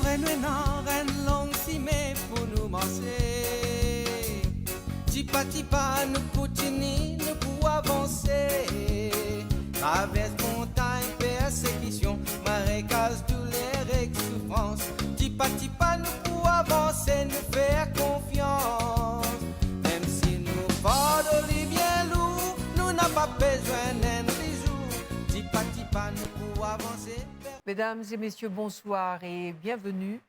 vrai, nous n'en une longue si mais pour nous manger. Tipa tipa, nous continuons, nous pour avancer. Traverse montagne, persécution, marécage, douleur et souffrance. Tipa tipa, nous pour avancer, nous faire confiance. Même si nous pas bien lourd, nous n'avons pas besoin d'un bijou. Tipa tipa, nous pour avancer. Mesdames et messieurs, bonsoir et bienvenue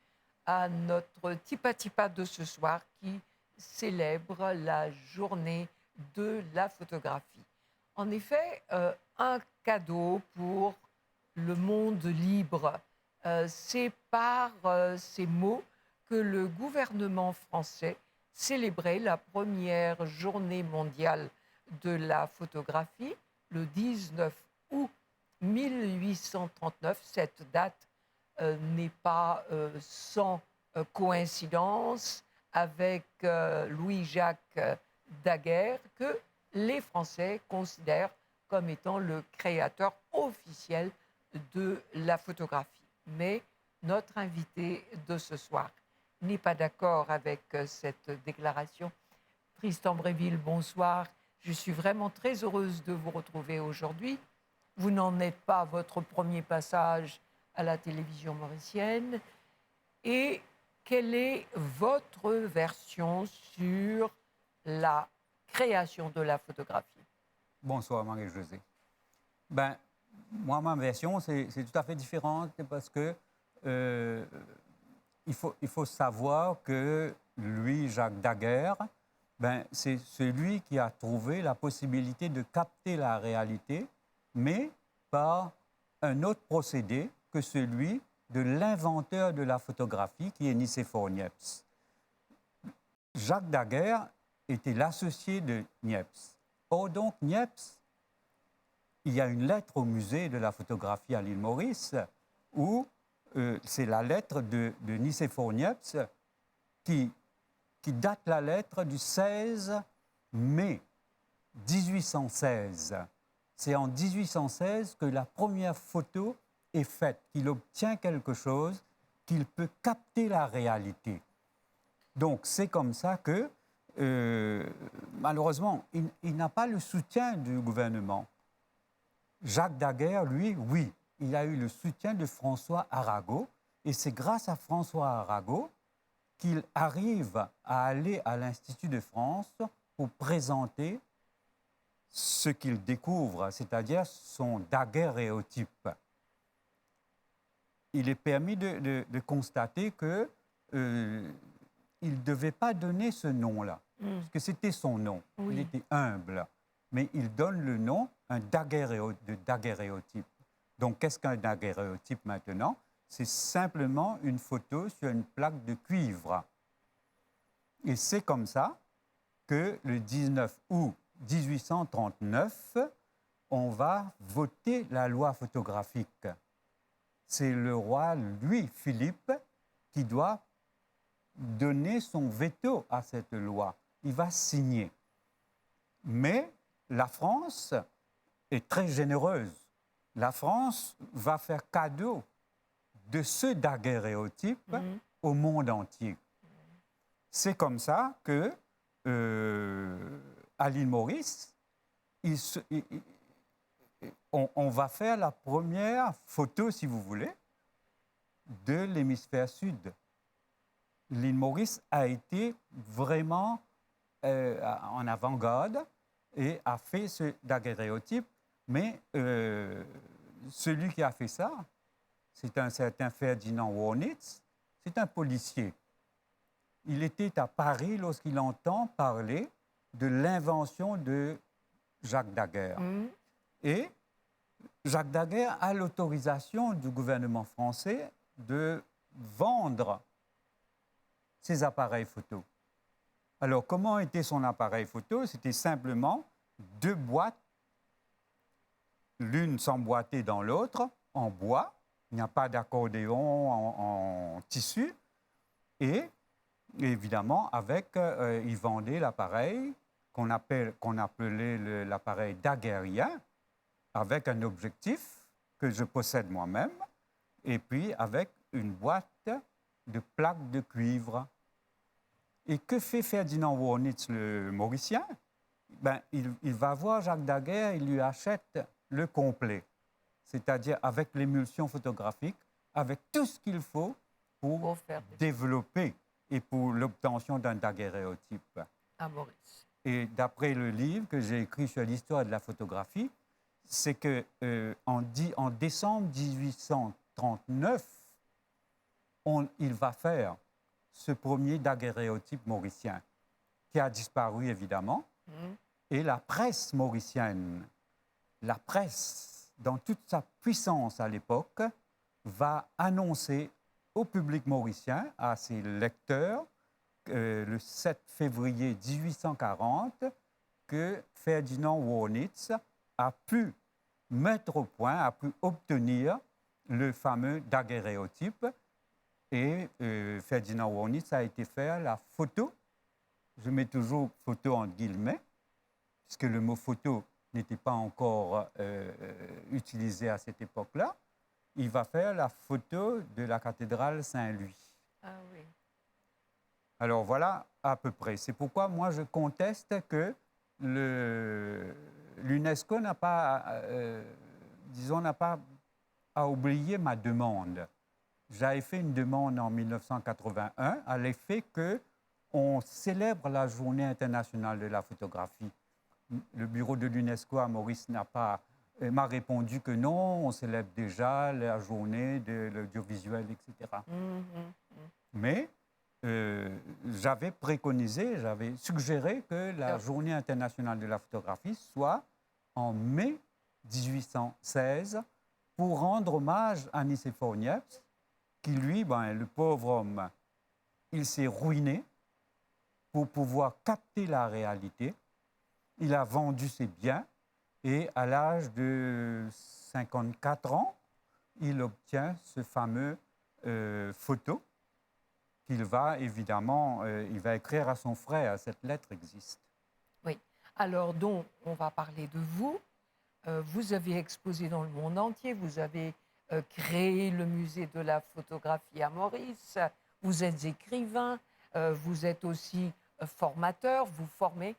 à notre Tipa Tipa de ce soir qui célèbre la journée de la photographie. En effet, un cadeau pour le monde libre. C'est par ces mots que le gouvernement français célébrait la première journée mondiale de la photographie le 19 août 1839. Cette date n'est pas sans coïncidence avec Louis-Jacques Daguerre, que les Français considèrent comme étant le créateur officiel de la photographie. Mais notre invité de ce soir n'est pas d'accord avec cette déclaration. Tristan Bréville, bonsoir. Je suis vraiment très heureuse de vous retrouver aujourd'hui. Vous n'en êtes pas à votre premier passage à la télévision mauricienne. Et quelle est votre version sur la création de la photographie? Bonsoir Marie-Josée. Moi, ma version, c'est tout à fait différente parce que il faut savoir que Louis-Jacques Daguerre, c'est celui qui a trouvé la possibilité de capter la réalité, mais par un autre procédé que celui de l'inventeur de la photographie, qui est Nicéphore Niepce. Jacques Daguerre était l'associé de Niepce. Or donc, Niepce, il y a une lettre au musée de la photographie à l'île Maurice, où c'est la lettre de Nicéphore Niepce qui date la lettre du 16 mai 1816. C'est en 1816 que la première photo est faite, qu'il obtient quelque chose, qu'il peut capter la réalité. Donc c'est comme ça que, malheureusement, il n'a pas le soutien du gouvernement. Jacques Daguerre, lui, oui, il a eu le soutien de François Arago, et c'est grâce à François Arago qu'il arrive à aller à l'Institut de France pour présenter ce qu'il découvre, c'est-à-dire son daguerréotype. Il est permis de constater qu'il ne devait pas donner ce nom-là, parce que c'était son nom. Oui. Il était humble, mais il donne le nom de daguerréotype. Donc, qu'est-ce qu'un daguerréotype maintenant? C'est simplement une photo sur une plaque de cuivre. Et c'est comme ça que le 19 août 1839, on va voter la loi photographique. C'est le roi Louis-Philippe qui doit donner son veto à cette loi. Il va signer. Mais la France est très généreuse. La France va faire cadeau de ce daguerréotype au monde entier. C'est comme ça que à l'île Maurice, on va faire la première photo, si vous voulez, de l'hémisphère sud. L'île Maurice a été vraiment en avant-garde et a fait ce daguerréotype, mais celui qui a fait ça, c'est un certain Ferdinand Wornitz, c'est un policier. Il était à Paris lorsqu'il entend parler de l'invention de Jacques Daguerre. Et Jacques Daguerre a l'autorisation du gouvernement français de vendre ses appareils photo. Alors, comment était son appareil photo? C'était simplement deux boîtes, l'une s'emboîtait dans l'autre, en bois. Il n'y a pas d'accordéon en tissu. Et évidemment, il vendait l'appareil qu'on appelait l'appareil daguerrien, avec un objectif que je possède moi-même, et puis avec une boîte de plaques de cuivre. Et que fait Ferdinand Wornitz, le Mauricien? Il va voir Jacques Daguerre, il lui achète le complet, c'est-à-dire avec l'émulsion photographique, avec tout ce qu'il faut pour développer et pour l'obtention d'un daguerréotype. À Maurice. Et d'après le livre que j'ai écrit sur l'histoire de la photographie, c'est que en décembre 1839, il va faire ce premier daguerréotype mauricien, qui a disparu évidemment. Et la presse mauricienne, la presse, dans toute sa puissance à l'époque, va annoncer au public mauricien, à ses lecteurs, le 7 février 1840, que Ferdinand Wornitz a pu mettre au point, a pu obtenir le fameux daguerréotype. Et Ferdinand Wornitz a été faire la photo, je mets toujours photo entre guillemets, puisque le mot photo n'était pas encore utilisé à cette époque-là. Il va faire la photo de la cathédrale Saint-Louis. Ah oui. Alors voilà à peu près. C'est pourquoi moi je conteste que l'UNESCO n'a pas, n'a pas à oublier ma demande. J'avais fait une demande en 1981 à l'effet qu'on célèbre la Journée internationale de la photographie. Le bureau de l'UNESCO à Maurice m'a répondu que non, on célèbre déjà la journée de l'audiovisuel, etc. Mais j'avais préconisé, j'avais suggéré que la Journée internationale de la photographie soit en mai 1816 pour rendre hommage à Nicéphore Niepce, qui lui, le pauvre homme, il s'est ruiné pour pouvoir capter la réalité. Il a vendu ses biens et à l'âge de 54 ans, il obtient ce fameux photo qu'il va évidemment, il va écrire à son frère. Cette lettre existe. Oui. Alors, donc, on va parler de vous. Vous avez exposé dans le monde entier, vous avez créé le musée de la photographie à Maurice, vous êtes écrivain, vous êtes aussi formateur, vous formez.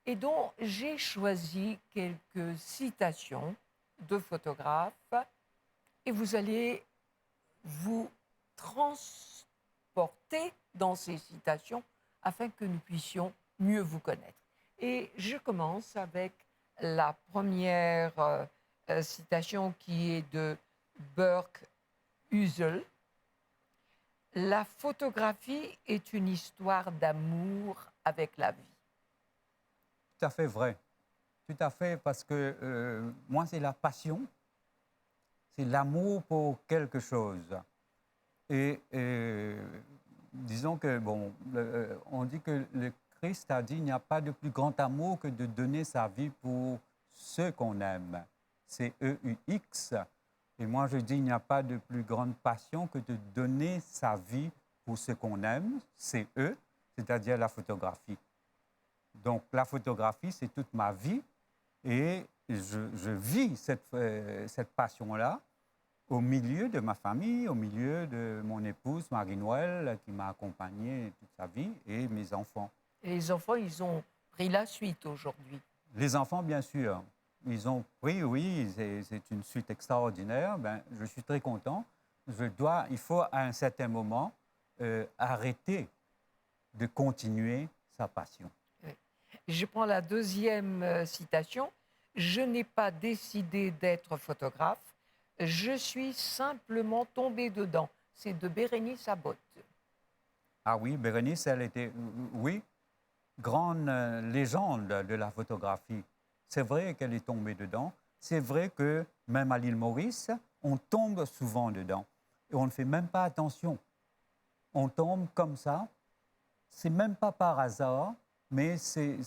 Et donc, j'ai choisi quelques citations de photographes et vous allez vous transporter dans ces citations afin que nous puissions mieux vous connaître. Et je commence avec la première citation qui est de Burke Husel. La photographie est une histoire d'amour avec la vie. Tout à fait vrai. Tout à fait, parce que moi, c'est la passion, c'est l'amour pour quelque chose. Et disons que, on dit que le Christ a dit, il n'y a pas de plus grand amour que de donner sa vie pour ceux qu'on aime. C'est EUX. Et moi, je dis, il n'y a pas de plus grande passion que de donner sa vie pour ce qu'on aime, c'est eux, c'est-à-dire la photographie. Donc, la photographie, c'est toute ma vie et je vis cette passion-là au milieu de ma famille, au milieu de mon épouse Marie-Noël, qui m'a accompagnée toute sa vie, et mes enfants. Et les enfants, ils ont pris la suite aujourd'hui. Les enfants, bien sûr. Ils ont pris, oui, c'est une suite extraordinaire. Je suis très content. Il faut, à un certain moment, arrêter de continuer sa passion. Je prends la deuxième citation. Je n'ai pas décidé d'être photographe. Je suis simplement tombée dedans. C'est de Bérénice Abbott. Ah oui, Bérénice, elle était, oui, grande légende de la photographie. C'est vrai qu'elle est tombée dedans. C'est vrai que même à l'île Maurice, on tombe souvent dedans. Et on ne fait même pas attention. On tombe comme ça. C'est même pas par hasard, mais c'est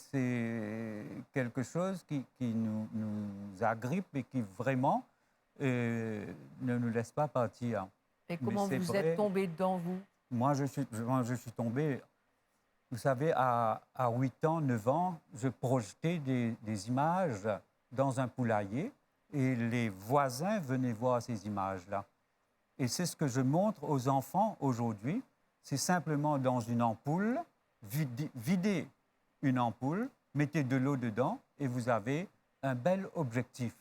quelque chose qui nous agrippe et qui vraiment ne nous laisse pas partir. Et comment vous êtes tombé dedans, vous? Moi, je suis tombé... Vous savez, à 8 ans, 9 ans, je projetais des images dans un poulailler et les voisins venaient voir ces images-là. Et c'est ce que je montre aux enfants aujourd'hui. c'est simplement dans une ampoule, videz une ampoule, mettez de l'eau dedans et vous avez un bel objectif.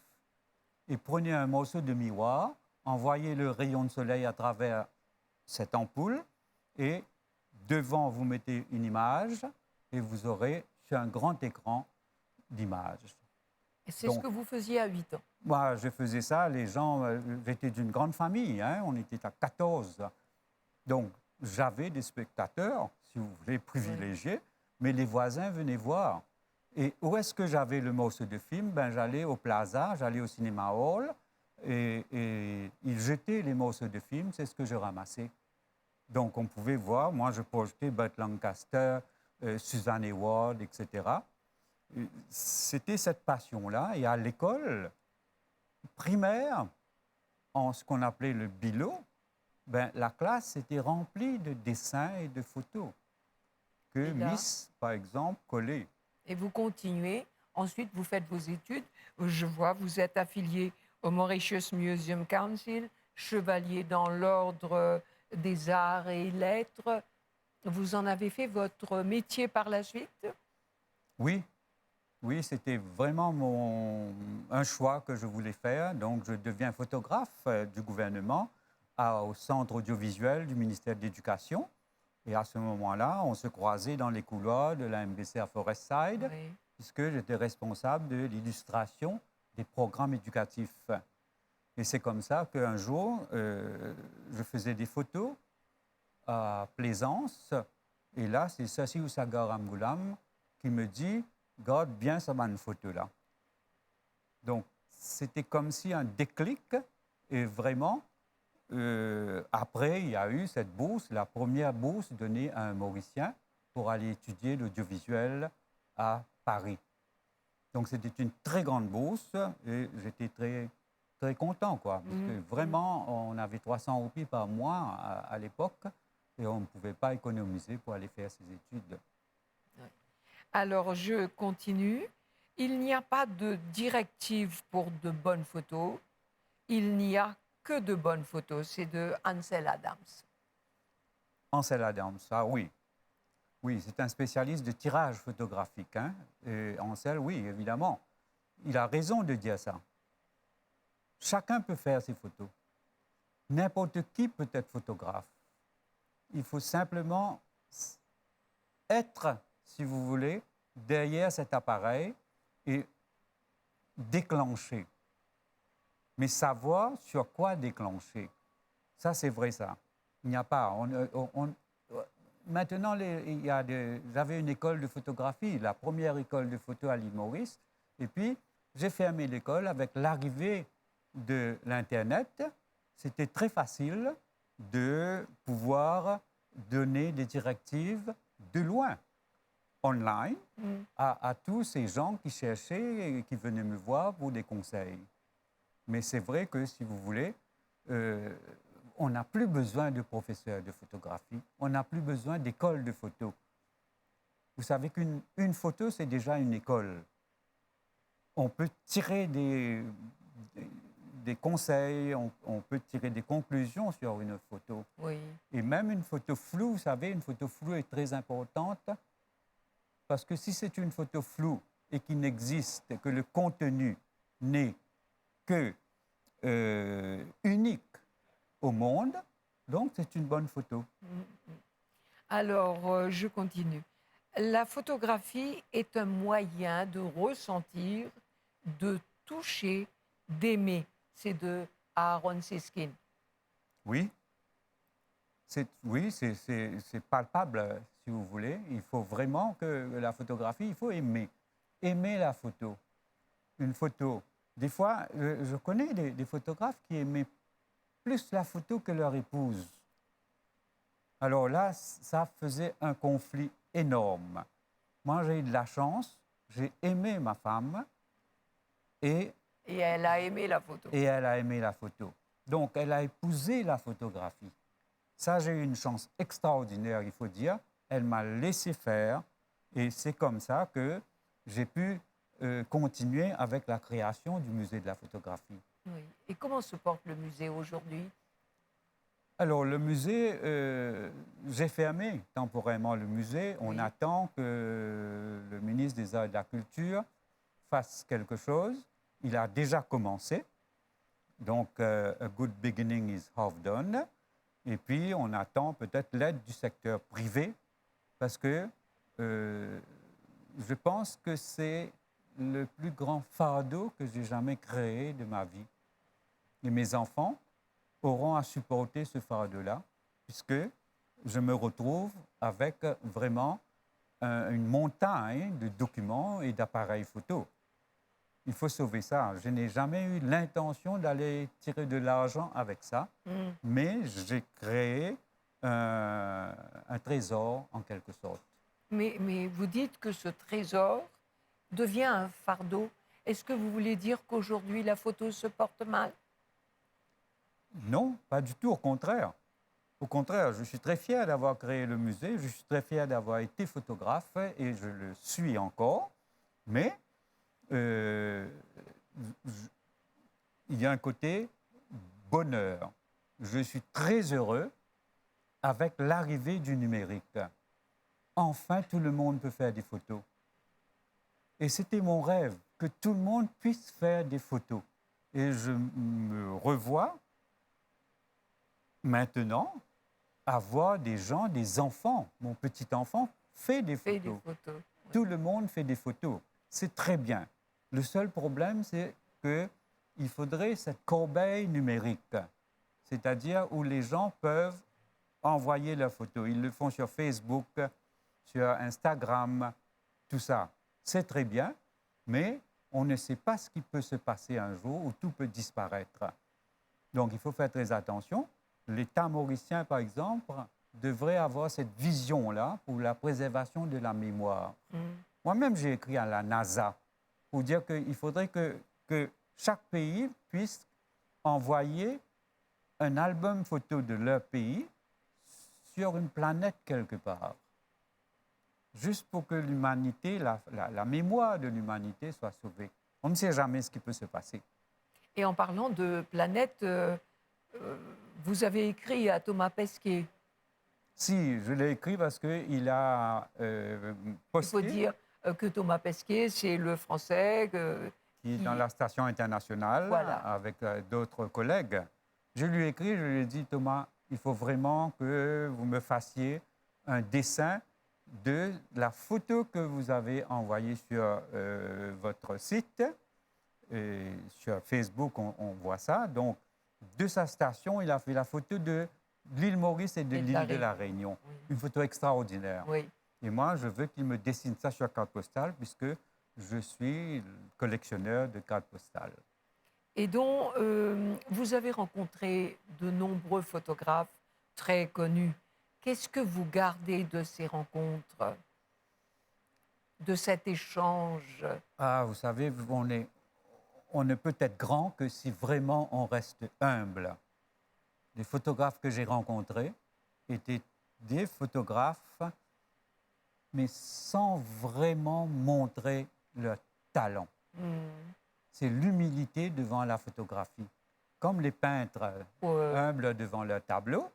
Et prenez un morceau de miroir, envoyez le rayon de soleil à travers cette ampoule et devant, vous mettez une image et vous aurez sur un grand écran d'images. Et c'est ce que vous faisiez à 8 ans. Moi, je faisais ça, les gens, j'étais d'une grande famille, hein, on était à 14. Donc, j'avais des spectateurs, si vous voulez, privilégiés, mais les voisins venaient voir. Et où est-ce que j'avais le morceau de film? Ben, j'allais au Plaza, j'allais au cinéma hall, et ils jetaient les morceaux de film, c'est ce que je ramassais. Donc, on pouvait voir, moi, je projetais Burt Lancaster, Suzanne Hayward, etc. C'était cette passion-là. Et à l'école primaire, en ce qu'on appelait le bilo, ben, la classe était remplie de dessins et de photos que Miss, par exemple, collait. Et vous continuez. Ensuite, vous faites vos études. Je vois, vous êtes affilié au Mauritius Museum Council, chevalier dans l'ordre des arts et lettres. Vous en avez fait votre métier par la suite? Oui. Oui, c'était vraiment un choix que je voulais faire. Donc, je deviens photographe du gouvernement au centre audiovisuel du ministère de l'Éducation. Et à ce moment-là, on se croisait dans les couloirs de la MBC à Forestside, puisque j'étais responsable de l'illustration des programmes éducatifs. Et c'est comme ça qu'un jour, je faisais des photos à Plaisance. Et là, c'est Sassi Oussagar Amgoulam qui me dit « Garde bien ça une photo là ». Donc, c'était comme si un déclic. Et vraiment, après, il y a eu cette bourse, la première bourse donnée à un Mauricien pour aller étudier l'audiovisuel à Paris. Donc, c'était une très grande bourse et j'étais très, très content, quoi. Parce que vraiment, on avait 300 roupies par mois à l'époque et on ne pouvait pas économiser pour aller faire ses études. Alors, je continue. Il n'y a pas de directive pour de bonnes photos. Il n'y a que de bonnes photos. C'est de Ansel Adams. Ansel Adams, ah oui. Oui, c'est un spécialiste de tirage photographique. Hein? Et Ansel, oui, évidemment. Il a raison de dire ça. Chacun peut faire ses photos. N'importe qui peut être photographe. Il faut simplement être, si vous voulez, derrière cet appareil et déclencher. Mais savoir sur quoi déclencher. Ça, c'est vrai, ça. Il n'y a pas. Maintenant, j'avais une école de photographie, la première école de photo à l'île Maurice. Et puis, j'ai fermé l'école avec l'arrivée de l'Internet. C'était très facile de pouvoir donner des directives de loin, online, à tous ces gens qui cherchaient et qui venaient me voir pour des conseils. Mais c'est vrai que, si vous voulez, on n'a plus besoin de professeurs de photographie, on n'a plus besoin d'écoles de photo. Vous savez qu'une photo, c'est déjà une école. On peut tirer des conseils, on peut tirer des conclusions sur une photo. Oui. Et même une photo floue, vous savez, une photo floue est très importante parce que si c'est une photo floue et qu'il n'existe que le contenu n'est que unique au monde, donc c'est une bonne photo. Alors, je continue. La photographie est un moyen de ressentir, de toucher, d'aimer. C'est de Aaron Siskin. Oui. C'est palpable, si vous voulez. Il faut vraiment que la photographie, il faut aimer. Aimer la photo. Une photo. Des fois, je connais des photographes qui aimaient plus la photo que leur épouse. Alors là, ça faisait un conflit énorme. Moi, j'ai eu de la chance, j'ai aimé ma femme et elle a aimé la photo. Et elle a aimé la photo. Donc, elle a épousé la photographie. Ça, j'ai eu une chance extraordinaire, il faut dire. Elle m'a laissé faire et c'est comme ça que j'ai pu continuer avec la création du musée de la photographie. Oui. Et comment se porte le musée aujourd'hui? Alors, le musée, j'ai fermé temporairement le musée. On Oui. attend que le ministre des Arts et de la Culture fasse quelque chose. Il a déjà commencé. Donc, a good beginning is half done. Et puis, on attend peut-être l'aide du secteur privé parce que je pense que c'est le plus grand fardeau que j'ai jamais créé de ma vie. Et mes enfants auront à supporter ce fardeau-là, puisque je me retrouve avec vraiment une montagne de documents et d'appareils photo. Il faut sauver ça. Je n'ai jamais eu l'intention d'aller tirer de l'argent avec ça, mais j'ai créé un trésor en quelque sorte. Mais vous dites que ce trésor devient un fardeau. Est-ce que vous voulez dire qu'aujourd'hui, la photo se porte mal? Non, pas du tout, au contraire. Au contraire, je suis très fier d'avoir créé le musée, je suis très fier d'avoir été photographe et je le suis encore. Mais il y a un côté bonheur. Je suis très heureux avec l'arrivée du numérique. Enfin, tout le monde peut faire des photos. Et c'était mon rêve, que tout le monde puisse faire des photos. Et je me revois maintenant à voir des gens, des enfants. Mon petit-enfant fait des Fait photos. des photos. Tout le monde fait des photos. C'est très bien. Le seul problème, c'est qu'il faudrait cette corbeille numérique, c'est-à-dire où les gens peuvent envoyer leurs photos. Ils le font sur Facebook, sur Instagram, tout ça. C'est très bien, mais on ne sait pas ce qui peut se passer un jour où tout peut disparaître. Donc, il faut faire très attention. L'État mauricien, par exemple, devrait avoir cette vision-là pour la préservation de la mémoire. Moi-même, j'ai écrit à la NASA pour dire qu'il faudrait que chaque pays puisse envoyer un album photo de leur pays sur une planète quelque part, juste pour que l'humanité, la mémoire de l'humanité soit sauvée. On ne sait jamais ce qui peut se passer. Et en parlant de planète, vous avez écrit à Thomas Pesquet. Si, je l'ai écrit parce qu'il a posté... Il faut dire que Thomas Pesquet, c'est le Français qui est dans la station internationale, Voilà. avec d'autres collègues. Je lui ai écrit, je lui ai dit, Thomas, il faut vraiment que vous me fassiez un dessin de la photo que vous avez envoyée sur votre site. Et sur Facebook, on voit ça. Donc, de sa station, il a fait la photo de l'île Maurice et de l'île de la Réunion. Oui. Une photo extraordinaire. Oui. Et moi, je veux qu'il me dessine ça sur carte postale, puisque je suis collectionneur de cartes postales. Et donc, vous avez rencontré de nombreux photographes très connus. Qu'est-ce que vous gardez de ces rencontres, de cet échange? Ah, vous savez, on ne peut être grand que si vraiment on reste humble. Les photographes que j'ai rencontrés étaient des photographes, mais sans vraiment montrer leur talent. C'est l'humilité devant la photographie. Comme les peintres humbles devant leur tableau,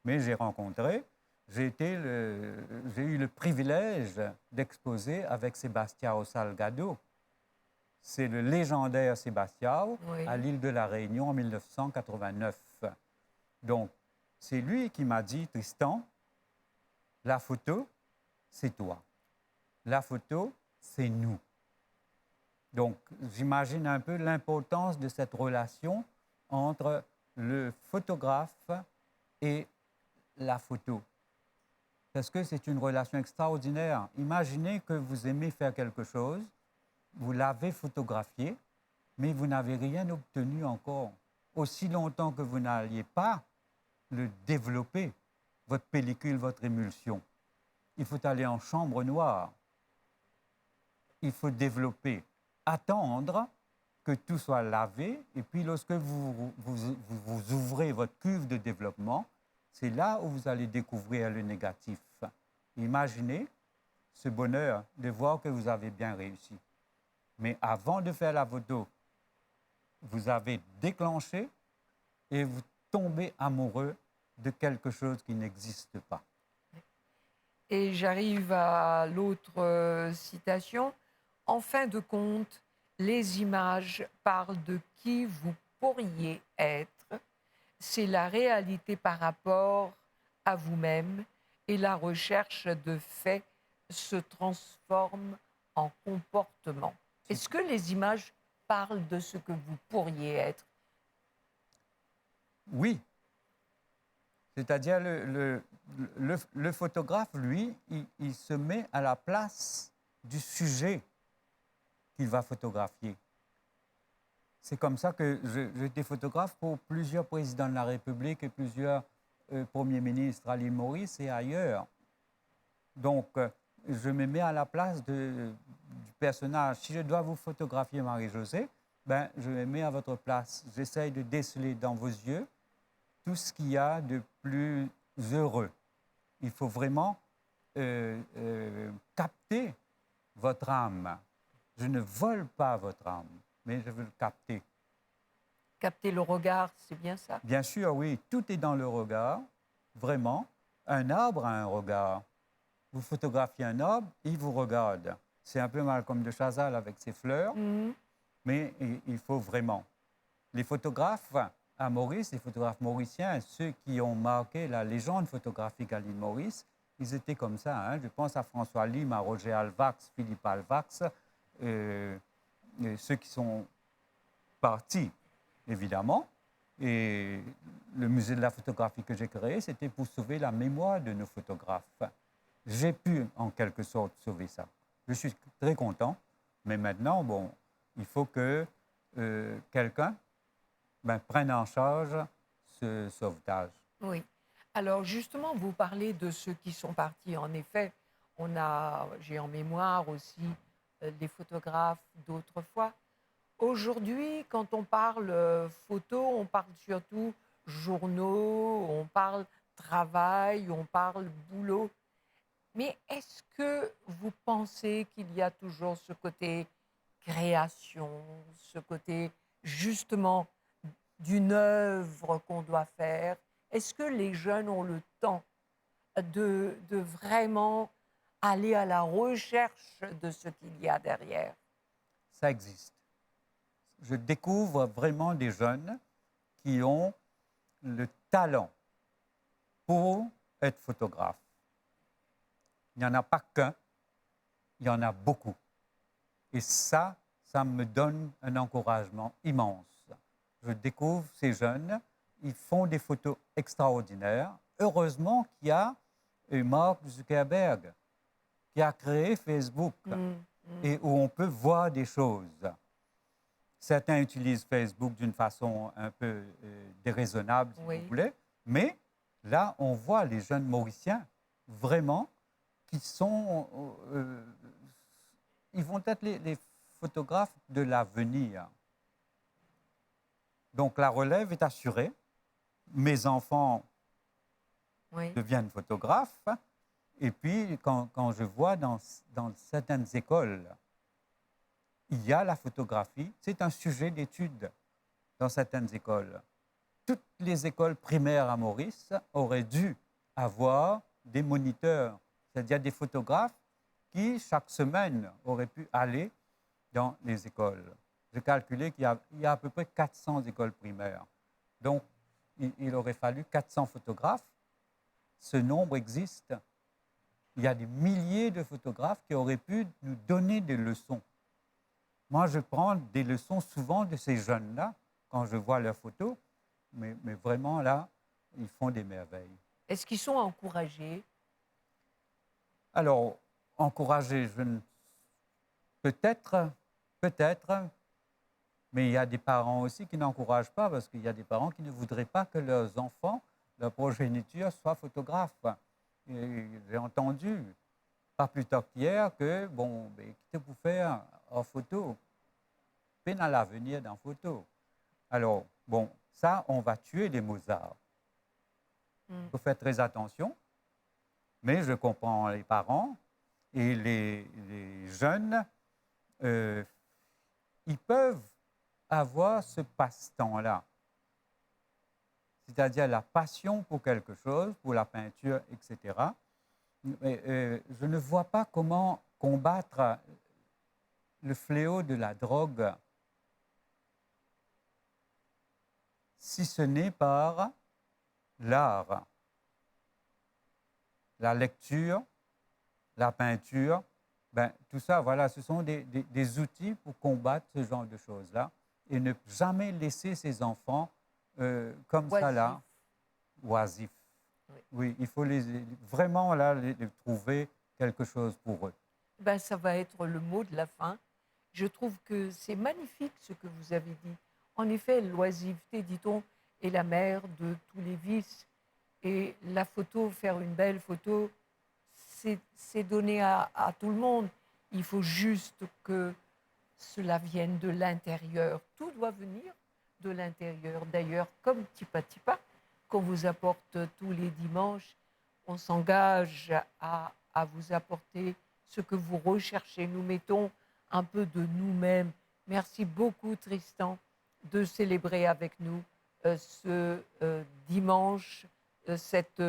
mais j'ai eu le privilège d'exposer avec Sebastião Salgado. C'est le légendaire Sebastião à l'île de la Réunion en 1989. Donc, c'est lui qui m'a dit, Tristan, la photo, c'est toi. La photo, c'est nous. Donc, j'imagine un peu l'importance de cette relation entre le photographe et la photo. Parce que c'est une relation extraordinaire. Imaginez que vous aimez faire quelque chose, vous l'avez photographié, mais vous n'avez rien obtenu encore. Aussi longtemps que vous n'alliez pas le développer, votre pellicule, votre émulsion. Il faut aller en chambre noire. Il faut développer, attendre que tout soit lavé, et puis lorsque vous ouvrez votre cuve de développement, c'est là où vous allez découvrir le négatif. Imaginez ce bonheur de voir que vous avez bien réussi. Mais avant de faire la photo, vous avez déclenché et vous tombez amoureux de quelque chose qui n'existe pas. Et j'arrive à l'autre citation. En fin de compte, les images parlent de qui vous pourriez être. C'est la réalité par rapport à vous-même et la recherche de faits se transforme en comportement. Est-ce que les images parlent de ce que vous pourriez être? Oui, c'est-à-dire le photographe, lui, il se met à la place du sujet qu'il va photographier. C'est comme ça que j'étais photographe pour plusieurs présidents de la République et plusieurs premiers ministres à l'île Maurice et ailleurs. Donc, je me mets à la place du personnage. Si je dois vous photographier, Marie-Josée, ben, je me mets à votre place. J'essaye de déceler dans vos yeux tout ce qu'il y a de plus heureux. Il faut vraiment capter votre âme. Je ne vole pas votre âme, mais je veux le capter. Capter le regard, c'est bien ça? Bien sûr, oui, tout est dans le regard, vraiment. Un arbre a un regard. Vous photographiez un arbre, il vous regarde. C'est un peu Malcolm de Chazal avec ses fleurs, mais il faut vraiment. Les photographes à Maurice, les photographes mauriciens, ceux qui ont marqué la légende photographique à l'île Maurice, ils étaient comme ça. Hein. Je pense à François Lim, à Roger Alvax, Philippe Alvax, ceux qui sont partis, évidemment. Et le musée de la photographie que j'ai créé, c'était pour sauver la mémoire de nos photographes. J'ai pu, en quelque sorte, sauver ça. Je suis très content, mais maintenant, bon, il faut que quelqu'un prenne en charge ce sauvetage. Oui. Alors justement, vous parlez de ceux qui sont partis. En effet, j'ai en mémoire aussi des photographes d'autrefois. Aujourd'hui, quand on parle photo, on parle surtout journaux, on parle travail, on parle boulot. Mais est-ce que vous pensez qu'il y a toujours ce côté création, ce côté justement d'une œuvre qu'on doit faire? Est-ce que les jeunes ont le temps de vraiment aller à la recherche de ce qu'il y a derrière? Ça existe. Je découvre vraiment des jeunes qui ont le talent pour être photographe. Il n'y en a pas qu'un, il y en a beaucoup. Et ça me donne un encouragement immense. Je découvre ces jeunes, ils font des photos extraordinaires. Heureusement qu'il y a Mark Zuckerberg qui a créé Facebook et où on peut voir des choses. Certains utilisent Facebook d'une façon un peu déraisonnable, si vous voulez, mais là, on voit les jeunes Mauriciens vraiment qui sont... ils vont être les photographes de l'avenir. Donc la relève est assurée. Mes enfants deviennent photographes. Et puis, quand je vois dans certaines écoles, il y a la photographie, c'est un sujet d'étude dans certaines écoles. Toutes les écoles primaires à Maurice auraient dû avoir des moniteurs, c'est-à-dire des photographes qui, chaque semaine, auraient pu aller dans les écoles. J'ai calculé qu'il y a à peu près 400 écoles primaires. Donc, il aurait fallu 400 photographes. Ce nombre existe. Il y a des milliers de photographes qui auraient pu nous donner des leçons. Moi, je prends des leçons souvent de ces jeunes-là, quand je vois leurs photos, mais vraiment, là, ils font des merveilles. Est-ce qu'ils sont encouragés? Alors, encouragés, peut-être, mais il y a des parents aussi qui n'encouragent pas, parce qu'il y a des parents qui ne voudraient pas que leurs enfants, leur progéniture, soient photographes. J'ai entendu, pas plus tard qu'hier, que, bon, qu'est-ce que vous faire en photo? Peine à l'avenir dans photo. Alors, bon, ça, on va tuer les Mozart. Il faut faire très attention, mais je comprends les parents et les jeunes, ils peuvent avoir ce passe-temps-là. c'est-à-dire la passion pour quelque chose, pour la peinture, etc. Je ne vois pas comment combattre le fléau de la drogue si ce n'est par l'art, la lecture, la peinture. Tout ça, voilà, ce sont des outils pour combattre ce genre de choses-là et ne jamais laisser ces enfants comme ça là, oisifs. Oui, il faut vraiment là, les trouver quelque chose pour eux. Ça va être le mot de la fin. Je trouve que c'est magnifique ce que vous avez dit. En effet, l'oisiveté, dit-on, est la mère de tous les vices. Et la photo, faire une belle photo, c'est donné à tout le monde. Il faut juste que cela vienne de l'intérieur. Tout doit venir de l'intérieur. D'ailleurs, comme Tipa Tipa, qu'on vous apporte tous les dimanches, on s'engage à vous apporter ce que vous recherchez. Nous mettons un peu de nous-mêmes. Merci beaucoup, Tristan, de célébrer avec nous ce dimanche, cette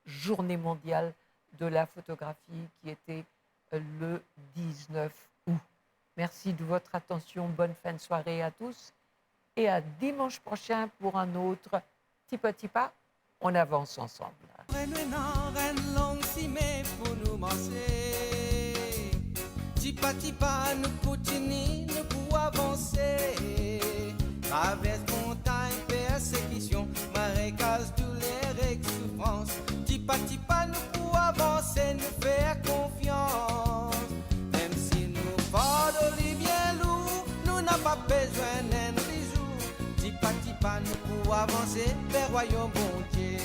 journée mondiale de la photographie qui était le 19 août. Merci de votre attention. Bonne fin de soirée à tous. Et à dimanche prochain pour un autre Tipa Tipa. On avance ensemble. Tipa Tipa, nous continuons, nous pour avancer. Traverse montagne, persécution, marécage, douleur et souffrance. Tipa Tipa, nous pour avancer, nous faire confiance. Même si nous fardeaux bien lourd, nous n'avons pas besoin d'un bisou. Tipa Tipa, nous pour avancer vers royaume bon Dieu.